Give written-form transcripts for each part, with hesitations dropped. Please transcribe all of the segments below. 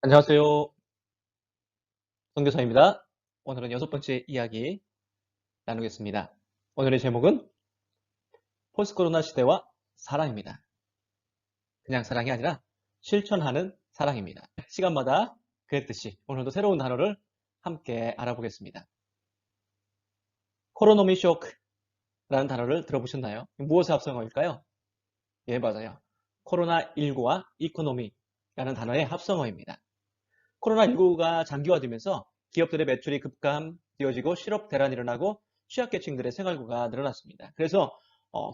안녕하세요. 선교사입니다. 오늘은 여섯 번째 이야기 나누겠습니다. 오늘의 제목은 포스트 코로나 시대와 사랑입니다. 그냥 사랑이 아니라 실천하는 사랑입니다. 시간마다 그랬듯이 오늘도 새로운 단어를 함께 알아보겠습니다. 코로노미 쇼크라는 단어를 들어보셨나요? 무엇의 합성어일까요? 예, 맞아요. 코로나19와 이코노미라는 단어의 합성어입니다. 코로나19가 장기화되면서 기업들의 매출이 급감되어지고 실업 대란이 일어나고 취약계층들의 생활고가 늘어났습니다. 그래서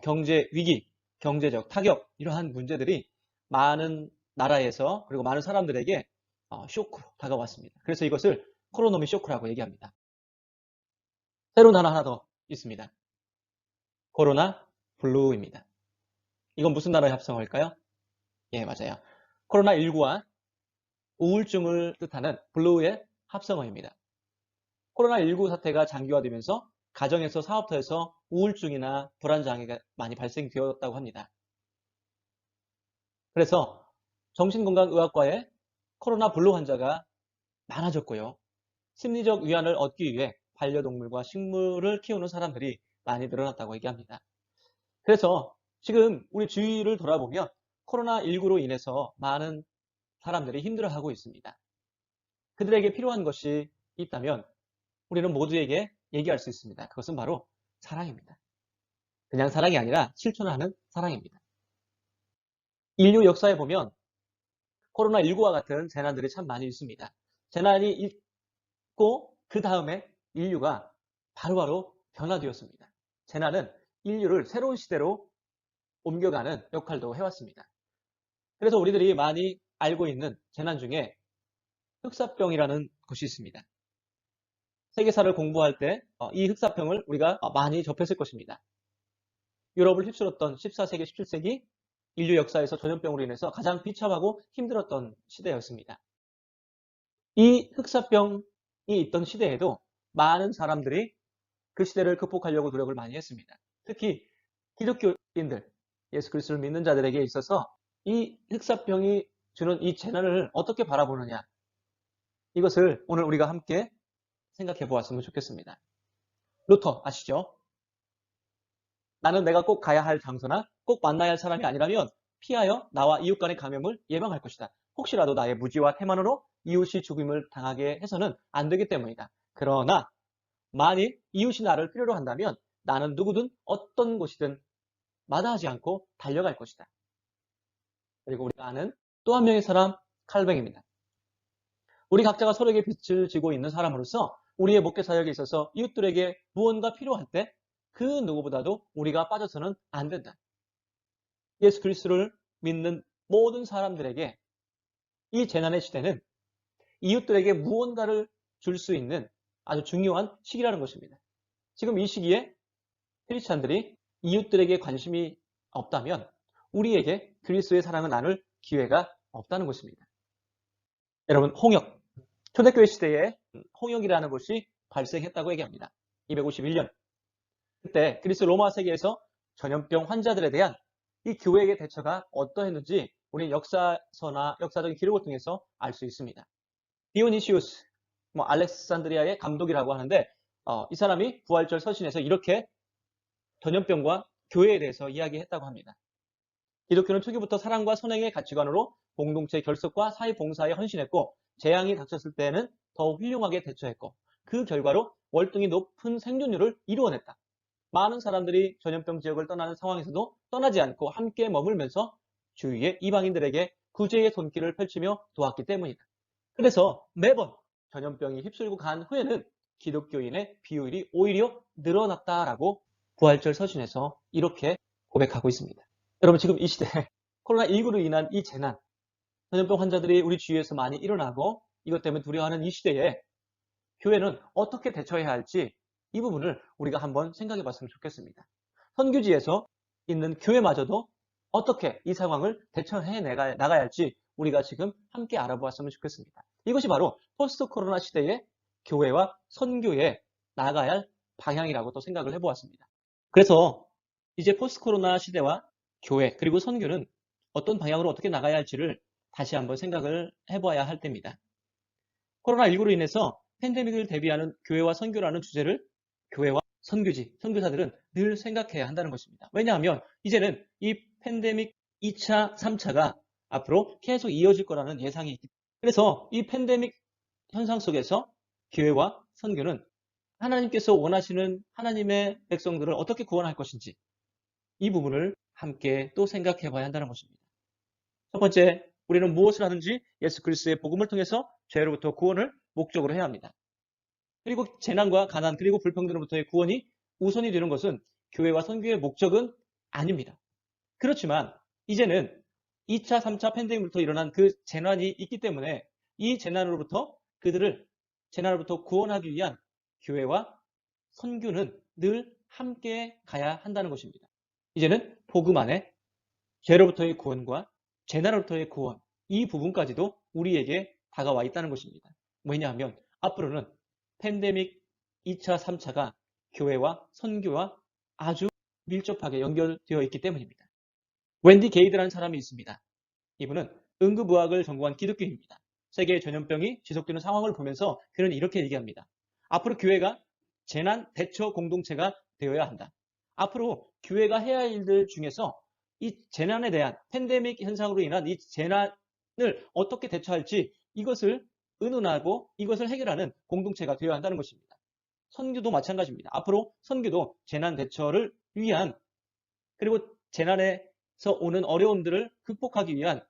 경제 위기, 경제적 타격 이러한 문제들이 많은 나라에서 그리고 많은 사람들에게 쇼크로 다가왔습니다. 그래서 이것을 코로노미 쇼크라고 얘기합니다. 새로운 단어 하나 더 있습니다. 코로나 블루입니다. 이건 무슨 단어의 합성어일까요? 예, 맞아요. 코로나19와 우울증을 뜻하는 블루의 합성어입니다. 코로나19 사태가 장기화되면서 가정에서 사업터에서 우울증이나 불안 장애가 많이 발생되었다고 합니다. 그래서 정신건강의학과에 코로나 블루 환자가 많아졌고요. 심리적 위안을 얻기 위해 반려동물과 식물을 키우는 사람들이 많이 늘어났다고 얘기합니다. 그래서 지금 우리 주위를 돌아보면 코로나19로 인해서 많은 사람들이 힘들어하고 있습니다. 그들에게 필요한 것이 있다면 우리는 모두에게 얘기할 수 있습니다. 그것은 바로 사랑입니다. 그냥 사랑이 아니라 실천하는 사랑입니다. 인류 역사에 보면 코로나19와 같은 재난들이 참 많이 있습니다. 재난이 있고 그 다음에 인류가 바로바로 변화되었습니다. 재난은 인류를 새로운 시대로 옮겨가는 역할도 해왔습니다. 그래서 우리들이 많이 알고 있는 재난 중에 흑사병이라는 것이 있습니다. 세계사를 공부할 때 이 흑사병을 우리가 많이 접했을 것입니다. 유럽을 휩쓸었던 14세기, 17세기 인류 역사에서 전염병으로 인해서 가장 비참하고 힘들었던 시대였습니다. 이 흑사병이 있던 시대에도 많은 사람들이 그 시대를 극복하려고 노력을 많이 했습니다. 특히 기독교인들, 예수 그리스도를 믿는 자들에게 있어서 이 흑사병이 주는 이 재난을 어떻게 바라보느냐, 이것을 오늘 우리가 함께 생각해 보았으면 좋겠습니다. 루터 아시죠? 나는 내가 꼭 가야 할 장소나 꼭 만나야 할 사람이 아니라면 피하여 나와 이웃 간의 감염을 예방할 것이다. 혹시라도 나의 무지와 태만으로 이웃이 죽임을 당하게 해서는 안 되기 때문이다. 그러나 만일 이웃이 나를 필요로 한다면 나는 누구든 어떤 곳이든 마다하지 않고 달려갈 것이다. 그리고 우리가 아는 또 한 명의 사람 칼뱅입니다. 우리 각자가 서로에게 빛을 지고 있는 사람으로서 우리의 목회 사역에 있어서 이웃들에게 무언가 필요할 때 그 누구보다도 우리가 빠져서는 안 된다. 예수 그리스도를 믿는 모든 사람들에게 이 재난의 시대는 이웃들에게 무언가를 줄 수 있는 아주 중요한 시기라는 것입니다. 지금 이 시기에 크리스찬들이 이웃들에게 관심이 없다면 우리에게 그리스도의 사랑을 나눌 기회가 없다는 것입니다. 여러분, 홍역. 초대교회 시대에 홍역이라는 것이 발생했다고 얘기합니다. 251년. 그때 그리스 로마 세계에서 전염병 환자들에 대한 이 교회의 대처가 어떠했는지 우리 역사서나 역사적인 기록을 통해서 알 수 있습니다. 디오니시우스, 알렉산드리아의 감독이라고 하는데 이 사람이 부활절 서신에서 이렇게 전염병과 교회에 대해서 이야기했다고 합니다. 기독교는 초기부터 사랑과 선행의 가치관으로 공동체 결속과 사회 봉사에 헌신했고 재앙이 닥쳤을 때는 더 훌륭하게 대처했고 그 결과로 월등히 높은 생존율을 이루어냈다. 많은 사람들이 전염병 지역을 떠나는 상황에서도 떠나지 않고 함께 머물면서 주위의 이방인들에게 구제의 손길을 펼치며 도왔기 때문이다. 그래서 매번 전염병이 휩쓸고 간 후에는 기독교인의 비율이 오히려 늘어났다라고 부활절 서신에서 이렇게 고백하고 있습니다. 여러분, 지금 이 시대 코로나19로 인한 이 재난, 전염병 환자들이 우리 주위에서 많이 일어나고 이것 때문에 두려워하는 이 시대에 교회는 어떻게 대처해야 할지 이 부분을 우리가 한번 생각해 봤으면 좋겠습니다. 선교지에서 있는 교회마저도 어떻게 이 상황을 대처해 나가야 할지 우리가 지금 함께 알아보았으면 좋겠습니다. 이것이 바로 포스트 코로나 시대의 교회와 선교에 나가야 할 방향이라고 또 생각을 해보았습니다. 그래서 이제 포스트 코로나 시대와 교회 그리고 선교는 어떤 방향으로 어떻게 나가야 할지를 다시 한번 생각을 해봐야 할 때입니다. 코로나19로 인해서 팬데믹을 대비하는 교회와 선교라는 주제를 교회와 선교사들은 늘 생각해야 한다는 것입니다. 왜냐하면 이제는 이 팬데믹 2차, 3차가 앞으로 계속 이어질 거라는 예상이 있기 때문에 그래서 이 팬데믹 현상 속에서 교회와 선교는 하나님께서 원하시는 하나님의 백성들을 어떻게 구원할 것인지 이 부분을 함께 또 생각해 봐야 한다는 것입니다. 첫 번째, 우리는 무엇을 하든지 예수 그리스도의 복음을 통해서 죄로부터 구원을 목적으로 해야 합니다. 그리고 재난과 가난 그리고 불평등으로부터의 구원이 우선이 되는 것은 교회와 선교의 목적은 아닙니다. 그렇지만 이제는 2차, 3차 팬데믹부터 일어난 그 재난이 있기 때문에 이 재난으로부터 구원하기 위한 교회와 선교는 늘 함께 가야 한다는 것입니다. 이제는 복음 안에 죄로부터의 구원과 재난으로부터의 구원 이 부분까지도 우리에게 다가와 있다는 것입니다. 왜냐하면 앞으로는 팬데믹 2차, 3차가 교회와 선교와 아주 밀접하게 연결되어 있기 때문입니다. 웬디 게이드라는 사람이 있습니다. 이분은 응급의학을 전공한 기독교인입니다. 세계 전염병이 지속되는 상황을 보면서 그는 이렇게 얘기합니다. 앞으로 교회가 재난 대처 공동체가 되어야 한다. 앞으로 교회가 해야 할 일들 중에서 이 재난에 대한 팬데믹 현상으로 인한 이 재난을 어떻게 대처할지 이것을 의논하고 이것을 해결하는 공동체가 되어야 한다는 것입니다. 선교도 마찬가지입니다. 앞으로 선교도 재난 대처를 위한 그리고 재난에서 오는 어려움들을 극복하기 위한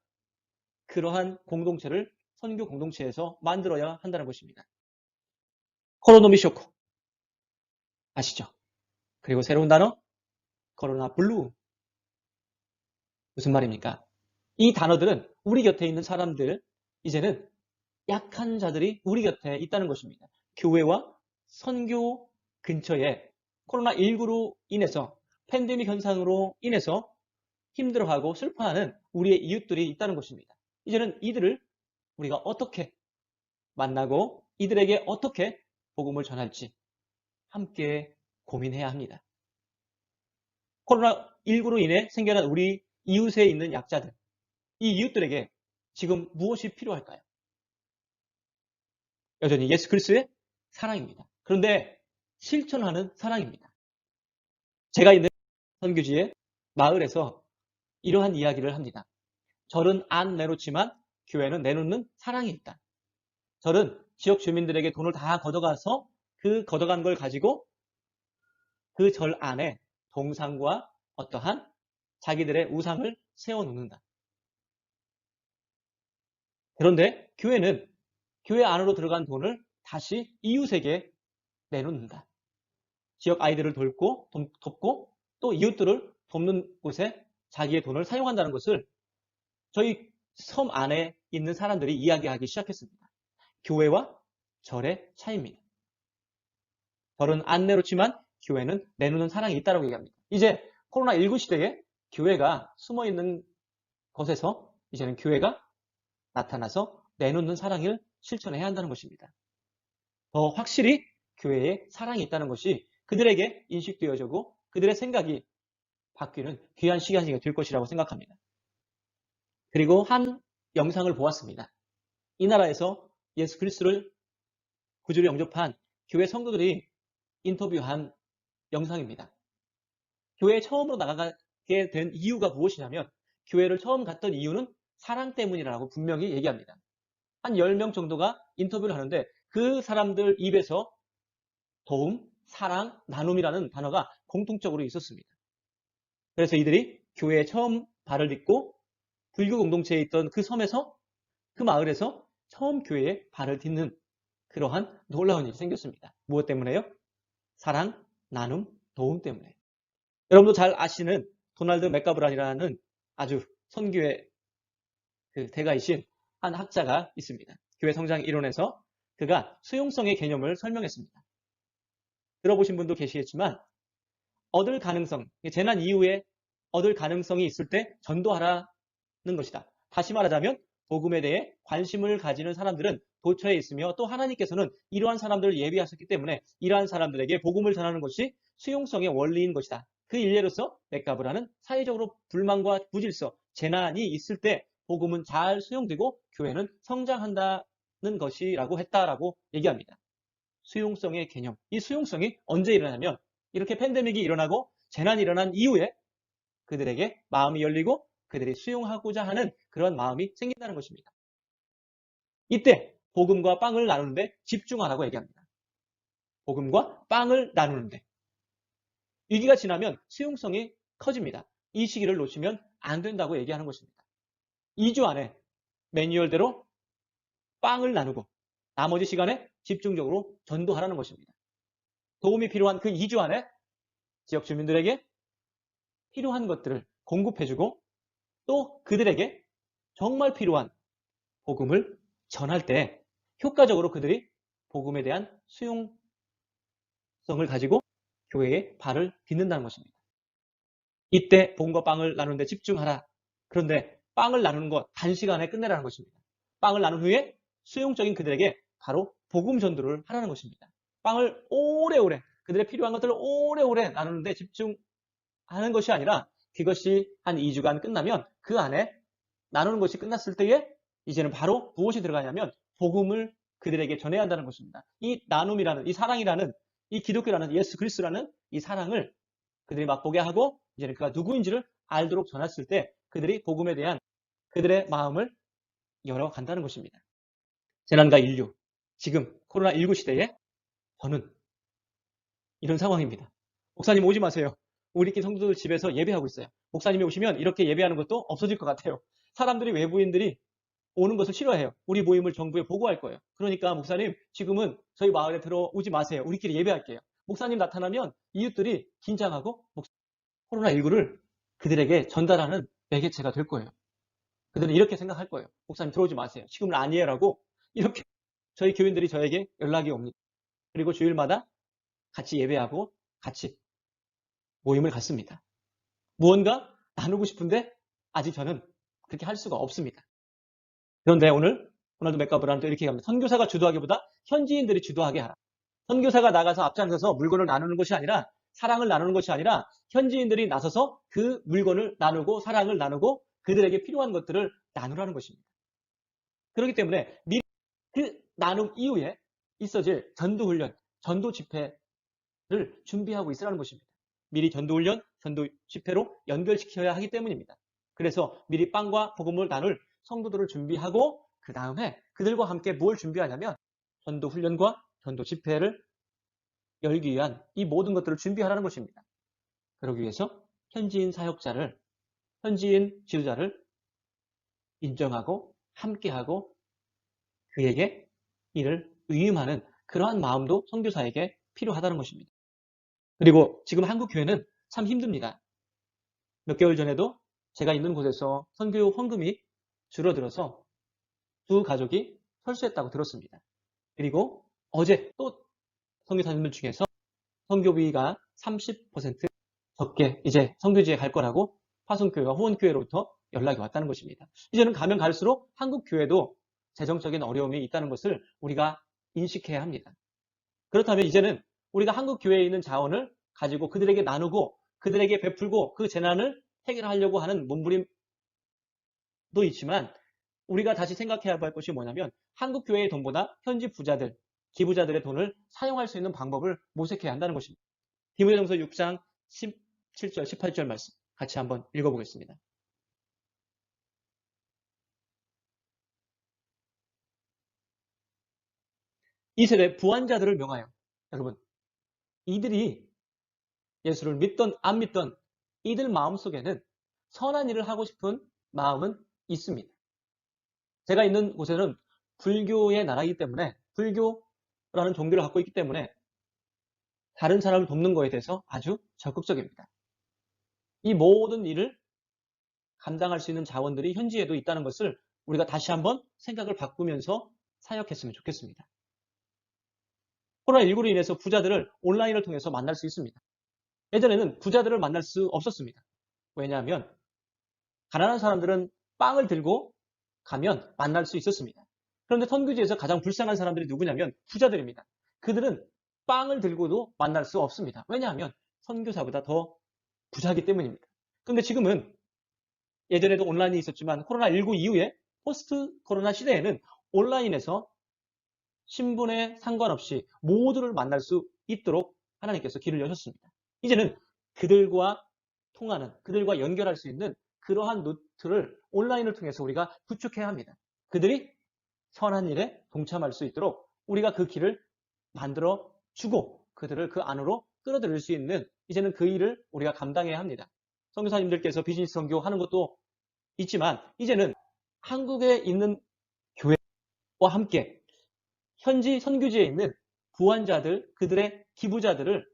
그러한 공동체를 선교 공동체에서 만들어야 한다는 것입니다. 코로노미 쇼크 아시죠? 그리고 새로운 단어 코로나 블루 무슨 말입니까? 이 단어들은 우리 곁에 있는 사람들 이제는 약한 자들이 우리 곁에 있다는 것입니다. 교회와 선교 근처에 코로나19로 인해서 팬데믹 현상으로 인해서 힘들어하고 슬퍼하는 우리의 이웃들이 있다는 것입니다. 이제는 이들을 우리가 어떻게 만나고 이들에게 어떻게 복음을 전할지 함께 고민해야 합니다. 코로나19로 인해 생겨난 우리 이웃에 있는 약자들, 이 이웃들에게 지금 무엇이 필요할까요? 여전히 예수 그리스도의 사랑입니다. 그런데 실천하는 사랑입니다. 제가 있는 선교지의 마을에서 이러한 이야기를 합니다. 절은 안 내놓지만 교회는 내놓는 사랑이 있다. 절은 지역 주민들에게 돈을 다 걷어가서 그 걷어간 걸 가지고 그 절 안에 동상과 어떠한 자기들의 우상을 세워놓는다. 그런데 교회는 교회 안으로 들어간 돈을 다시 이웃에게 내놓는다. 지역 아이들을 돕고 또 이웃들을 돕는 곳에 자기의 돈을 사용한다는 것을 저희 섬 안에 있는 사람들이 이야기하기 시작했습니다. 교회와 절의 차이입니다. 절은 안 내놓지만 교회는 내놓는 사랑이 있다고 얘기합니다. 이제 코로나19 시대에 교회가 숨어있는 것에서 이제는 교회가 나타나서 내놓는 사랑을 실천해야 한다는 것입니다. 더 확실히 교회에 사랑이 있다는 것이 그들에게 인식되어지고 그들의 생각이 바뀌는 귀한 시간이 될 것이라고 생각합니다. 그리고 한 영상을 보았습니다. 이 나라에서 예수 그리스도를 구주로 영접한 교회 성도들이 인터뷰한 영상입니다. 교회에 처음으로 나가게 된 이유가 무엇이냐면 교회를 처음 갔던 이유는 사랑 때문이라고 분명히 얘기합니다. 한 10명 정도가 인터뷰를 하는데 그 사람들 입에서 도움, 사랑, 나눔이라는 단어가 공통적으로 있었습니다. 그래서 이들이 교회에 처음 발을 딛고 불교 공동체에 있던 그 섬에서 그 마을에서 처음 교회에 발을 딛는 그러한 놀라운 일이 생겼습니다. 무엇 때문에요? 사랑, 나눔, 도움 때문에. 여러분도 잘 아시는 도널드 맥가브란이라는 아주 선교의 그 대가이신 한 학자가 있습니다. 교회 성장 이론에서 그가 수용성의 개념을 설명했습니다. 들어보신 분도 계시겠지만 얻을 가능성, 재난 이후에 얻을 가능성이 있을 때 전도하라는 것이다. 다시 말하자면 복음에 대해 관심을 가지는 사람들은 도처에 있으며 또 하나님께서는 이러한 사람들을 예비하셨기 때문에 이러한 사람들에게 복음을 전하는 것이 수용성의 원리인 것이다. 그 일례로서 맥가브라는 사회적으로 불만과 무질서, 재난이 있을 때 복음은 잘 수용되고 교회는 성장한다는 것이라고 했다라고 얘기합니다. 수용성의 개념. 이 수용성이 언제 일어나냐면 이렇게 팬데믹이 일어나고 재난이 일어난 이후에 그들에게 마음이 열리고 그들이 수용하고자 하는 그런 마음이 생긴다는 것입니다. 이때 복음과 빵을 나누는데 집중하라고 얘기합니다. 복음과 빵을 나누는데 위기가 지나면 수용성이 커집니다. 이 시기를 놓치면 안 된다고 얘기하는 것입니다. 2주 안에 매뉴얼대로 빵을 나누고 나머지 시간에 집중적으로 전도하라는 것입니다. 도움이 필요한 그 2주 안에 지역 주민들에게 필요한 것들을 공급해주고 또 그들에게 정말 필요한 복음을 전할 때 효과적으로 그들이 복음에 대한 수용성을 가지고 교회의 발을 딛는다는 것입니다. 이때 복음과 빵을 나누는데 집중하라. 그런데 빵을 나누는 것 단시간에 끝내라는 것입니다. 빵을 나눈 후에 수용적인 그들에게 바로 복음 전도를 하라는 것입니다. 빵을 오래오래 그들의 필요한 것들을 오래오래 나누는데 집중하는 것이 아니라 그것이 한 2주간 끝나면 그 안에 나누는 것이 끝났을 때에 이제는 바로 무엇이 들어가냐면 복음을 그들에게 전해야 한다는 것입니다. 이 나눔이라는 이 사랑이라는 이 기독교라는 예수 그리스도라는 이 사랑을 그들이 맛보게 하고 이제는 그가 누구인지를 알도록 전했을 때 그들이 복음에 대한 그들의 마음을 열어간다는 것입니다. 재난과 인류, 지금 코로나19 시대에 저는 이런 상황입니다. 목사님 오지 마세요. 우리끼리 성도들 집에서 예배하고 있어요. 목사님이 오시면 이렇게 예배하는 것도 없어질 것 같아요. 사람들이 외부인들이 오는 것을 싫어해요. 우리 모임을 정부에 보고할 거예요. 그러니까 목사님 지금은 저희 마을에 들어오지 마세요. 우리끼리 예배할게요. 목사님 나타나면 이웃들이 긴장하고 코로나19를 그들에게 전달하는 매개체가 될 거예요. 그들은 이렇게 생각할 거예요. 목사님 들어오지 마세요. 지금은 아니에요라고 이렇게 저희 교인들이 저에게 연락이 옵니다. 그리고 주일마다 같이 예배하고 같이 모임을 갖습니다. 무언가 나누고 싶은데 아직 저는 그렇게 할 수가 없습니다. 그런데 오늘 호날두 맥가브라는 또 이렇게 얘기합니다. 선교사가 주도하기보다 현지인들이 주도하게 하라. 선교사가 나가서 앞장서서 물건을 나누는 것이 아니라 사랑을 나누는 것이 아니라 현지인들이 나서서 그 물건을 나누고 사랑을 나누고 그들에게 필요한 것들을 나누라는 것입니다. 그렇기 때문에 미리 그 나눔 이후에 있어질 전도훈련, 전도 집회를 준비하고 있으라는 것입니다. 미리 전도훈련, 전도 집회로 연결시켜야 하기 때문입니다. 그래서 미리 빵과 복음을 나눌 성도들을 준비하고 그 다음에 그들과 함께 뭘 준비하냐면 전도훈련과 전도 집회를 열기 위한 이 모든 것들을 준비하라는 것입니다. 그러기 위해서 현지인 사역자를, 현지인 지도자를 인정하고 함께하고 그에게 이를 위임하는 그러한 마음도 선교사에게 필요하다는 것입니다. 그리고 지금 한국 교회는 참 힘듭니다. 몇 개월 전에도 제가 있는 곳에서 선교 헌금이 줄어들어서 두 가족이 철수했다고 들었습니다. 그리고 어제 또 선교사님들 중에서 선교비가 30% 적게 이제 선교지에 갈 거라고 화성교회와 후원교회로부터 연락이 왔다는 것입니다. 이제는 가면 갈수록 한국교회도 재정적인 어려움이 있다는 것을 우리가 인식해야 합니다. 그렇다면 이제는 우리가 한국교회에 있는 자원을 가지고 그들에게 나누고 그들에게 베풀고 그 재난을 해결하려고 하는 몸부림도 있지만 우리가 다시 생각해야 할 것이 뭐냐면 한국교회의 돈보다 현지 부자들, 기부자들의 돈을 사용할 수 있는 방법을 모색해야 한다는 것입니다. 디모데전서 6장 17절, 18절 말씀 같이 한번 읽어보겠습니다. 이 세대 부한자들을 명하여 여러분 이들이 예수를 믿던 안 믿던 이들 마음속에는 선한 일을 하고 싶은 마음은 있습니다. 제가 있는 곳에는 불교의 나라이기 때문에 불교라는 종교를 갖고 있기 때문에 다른 사람을 돕는 것에 대해서 아주 적극적입니다. 이 모든 일을 감당할 수 있는 자원들이 현지에도 있다는 것을 우리가 다시 한번 생각을 바꾸면서 사역했으면 좋겠습니다. 코로나19로 인해서 부자들을 온라인을 통해서 만날 수 있습니다. 예전에는 부자들을 만날 수 없었습니다. 왜냐하면 가난한 사람들은 빵을 들고 가면 만날 수 있었습니다. 그런데 선교지에서 가장 불쌍한 사람들이 누구냐면 부자들입니다. 그들은 빵을 들고도 만날 수 없습니다. 왜냐하면 선교사보다 더 부자이기 때문입니다. 그런데 지금은 예전에도 온라인이 있었지만 코로나19 이후에 포스트 코로나 시대에는 온라인에서 신분에 상관없이 모두를 만날 수 있도록 하나님께서 길을 여셨습니다. 이제는 그들과 통하는, 그들과 연결할 수 있는 그러한 루트를 온라인을 통해서 우리가 구축해야 합니다. 그들이 선한 일에 동참할 수 있도록 우리가 그 길을 만들어 주고 그들을 그 안으로 끌어들일 수 있는 이제는 그 일을 우리가 감당해야 합니다. 선교사님들께서 비즈니스 선교하는 것도 있지만 이제는 한국에 있는 교회와 함께 현지 선교지에 있는 부환자들, 그들의 기부자들을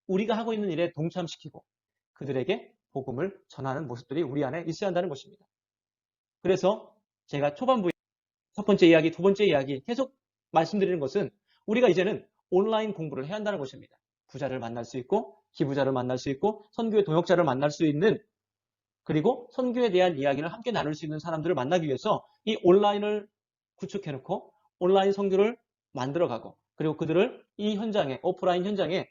우리가 하고 있는 일에 동참시키고 그들에게 복음을 전하는 모습들이 우리 안에 있어야 한다는 것입니다. 그래서 제가 초반부에 첫 번째 이야기, 두 번째 이야기 계속 말씀드리는 것은 우리가 이제는 온라인 공부를 해야 한다는 것입니다. 부자를 만날 수 있고 기부자를 만날 수 있고 선교의 동역자를 만날 수 있는 그리고 선교에 대한 이야기를 함께 나눌 수 있는 사람들을 만나기 위해서 이 온라인을 구축해놓고 온라인 선교를 만들어가고 그리고 그들을 이 현장에 오프라인 현장에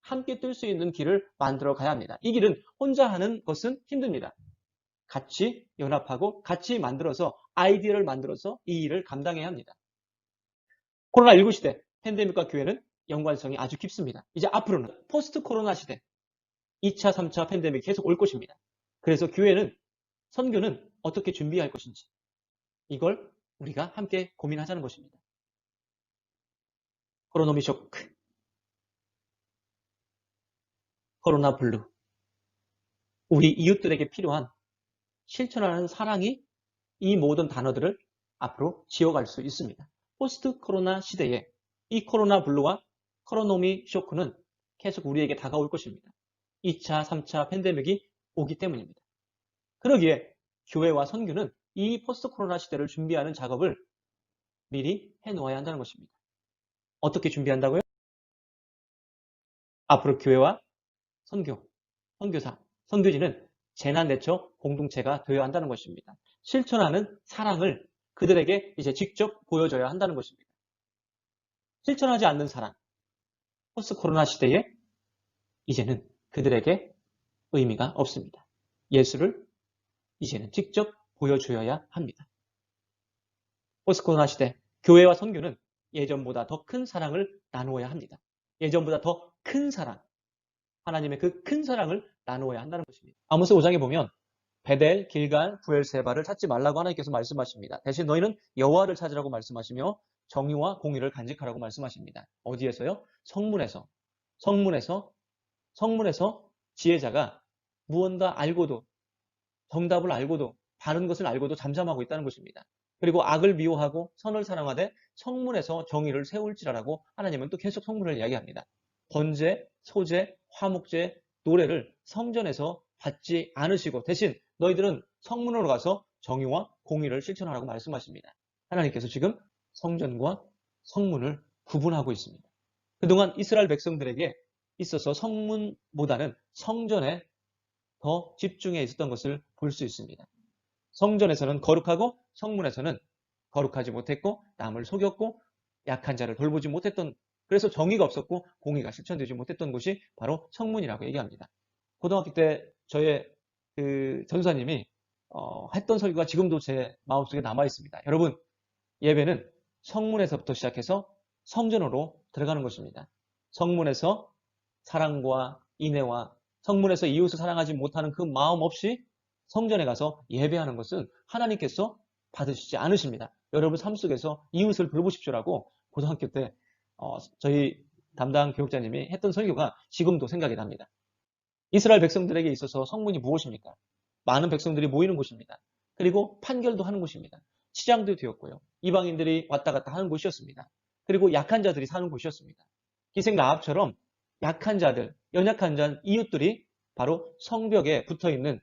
함께 뛸 수 있는 길을 만들어 가야 합니다. 이 길은 혼자 하는 것은 힘듭니다. 같이 연합하고 같이 만들어서 아이디어를 만들어서 이 일을 감당해야 합니다. 코로나19 시대 팬데믹과 교회는 연관성이 아주 깊습니다. 이제 앞으로는 포스트 코로나 시대 2차, 3차 팬데믹이 계속 올 것입니다. 그래서 교회는 선교는 어떻게 준비할 것인지 이걸 우리가 함께 고민하자는 것입니다. 코로노미 쇼크, 코로나 블루, 우리 이웃들에게 필요한 실천하는 사랑이 이 모든 단어들을 앞으로 지어갈 수 있습니다. 포스트 코로나 시대에 이 코로나 블루와 코로노미 쇼크는 계속 우리에게 다가올 것입니다. 2차, 3차 팬데믹이 오기 때문입니다. 그러기에 교회와 선교는 이 포스트 코로나 시대를 준비하는 작업을 미리 해놓아야 한다는 것입니다. 어떻게 준비한다고요? 앞으로 교회와 선교, 선교사, 선교지는 재난대처 공동체가 되어야 한다는 것입니다. 실천하는 사랑을 그들에게 이제 직접 보여줘야 한다는 것입니다. 실천하지 않는 사랑, 포스트 코로나 시대에 이제는 그들에게 의미가 없습니다. 예수를 이제는 직접 보여줘야 합니다. 포스트 코로나 시대, 교회와 선교는 예전보다 더 큰 사랑을 나누어야 합니다. 예전보다 더 큰 사랑, 하나님의 그 큰 사랑을 나누어야 한다는 것입니다. 아모스 5장에 보면 베델, 길갈, 부엘세바를 찾지 말라고 하나님께서 말씀하십니다. 대신 너희는 여호와를 찾으라고 말씀하시며 정의와 공의를 간직하라고 말씀하십니다. 어디에서요? 성문에서. 성문에서 지혜자가 무언가 알고도 정답을 알고도 바른 것을 알고도 잠잠하고 있다는 것입니다. 그리고 악을 미워하고 선을 사랑하되 성문에서 정의를 세울지라라고 하나님은 또 계속 성문을 이야기합니다. 번제, 소제, 화목제, 노래를 성전에서 받지 않으시고 대신 너희들은 성문으로 가서 정의와 공의를 실천하라고 말씀하십니다. 하나님께서 지금 성전과 성문을 구분하고 있습니다. 그동안 이스라엘 백성들에게 있어서 성문보다는 성전에 더 집중해 있었던 것을 볼 수 있습니다. 성전에서는 거룩하고 성문에서는 거룩하지 못했고 남을 속였고 약한 자를 돌보지 못했던 그래서 정의가 없었고 공의가 실천되지 못했던 곳이 바로 성문이라고 얘기합니다. 고등학교 때 저의 그 전사님이 했던 설교가 지금도 제 마음속에 남아 있습니다. 여러분, 예배는 성문에서부터 시작해서 성전으로 들어가는 것입니다. 성문에서 사랑과 인애와 성문에서 이웃을 사랑하지 못하는 그 마음 없이 성전에 가서 예배하는 것은 하나님께서 받으시지 않으십니다. 여러분 삶 속에서 이웃을 돌보십시오라고 고등학교 때 저희 담당 교육자님이 했던 설교가 지금도 생각이 납니다. 이스라엘 백성들에게 있어서 성문이 무엇입니까? 많은 백성들이 모이는 곳입니다. 그리고 판결도 하는 곳입니다. 치장도 되었고요. 이방인들이 왔다 갔다 하는 곳이었습니다. 그리고 약한 자들이 사는 곳이었습니다. 기생 라합처럼 약한 자들, 연약한 자, 이웃들이 바로 성벽에 붙어있는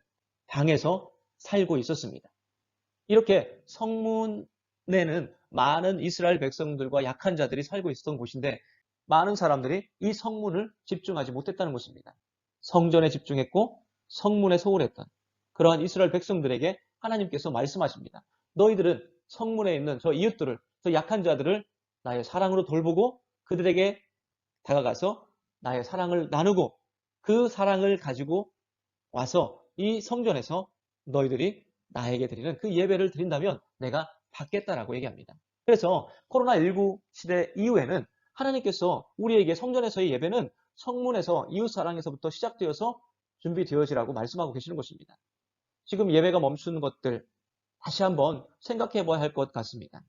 방에서 살고 있었습니다. 이렇게 성문에는 많은 이스라엘 백성들과 약한 자들이 살고 있었던 곳인데 많은 사람들이 이 성문을 집중하지 못했다는 것입니다. 성전에 집중했고 성문에 소홀했던 그러한 이스라엘 백성들에게 하나님께서 말씀하십니다. 너희들은 성문에 있는 저 이웃들을, 저 약한 자들을 나의 사랑으로 돌보고 그들에게 다가가서 나의 사랑을 나누고 그 사랑을 가지고 와서 이 성전에서 너희들이 나에게 드리는 그 예배를 드린다면 내가 받겠다라고 얘기합니다. 그래서 코로나19 시대 이후에는 하나님께서 우리에게 성전에서의 예배는 성문에서 이웃사랑에서부터 시작되어서 준비되어지라고 말씀하고 계시는 것입니다. 지금 예배가 멈추는 것들 다시 한번 생각해 봐야 할 것 같습니다.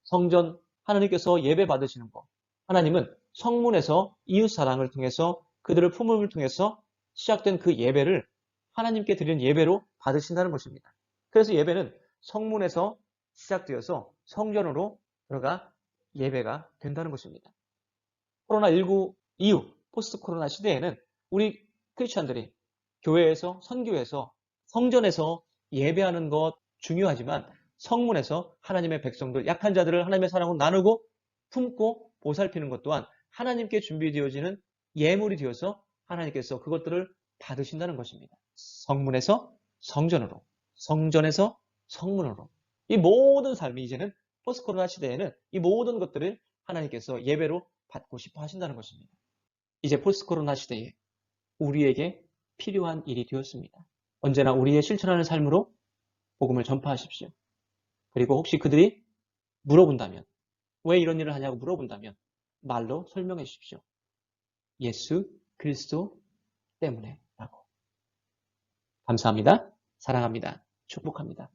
성전, 하나님께서 예배 받으시는 것. 하나님은 성문에서 이웃사랑을 통해서 그들을 품음을 통해서 시작된 그 예배를 하나님께 드리는 예배로 받으신다는 것입니다. 그래서 예배는 성문에서 시작되어서 성전으로 들어가 예배가 된다는 것입니다. 코로나19 이후 포스트 코로나 시대에는 우리 크리스천들이 교회에서 선교에서 성전에서 예배하는 것 중요하지만 성문에서 하나님의 백성들, 약한 자들을 하나님의 사랑으로 나누고 품고 보살피는 것 또한 하나님께 준비되어지는 예물이 되어서 하나님께서 그것들을 받으신다는 것입니다. 성문에서 성전으로, 성전에서 성문으로. 이 모든 삶이 이제는 포스트 코로나 시대에는 이 모든 것들을 하나님께서 예배로 받고 싶어 하신다는 것입니다. 이제 포스트 코로나 시대에 우리에게 필요한 일이 되었습니다. 언제나 우리의 실천하는 삶으로 복음을 전파하십시오. 그리고 혹시 그들이 물어본다면, 왜 이런 일을 하냐고 물어본다면 말로 설명해 주십시오. 예수 그리스도 때문에 라고. 감사합니다. 사랑합니다. 축복합니다.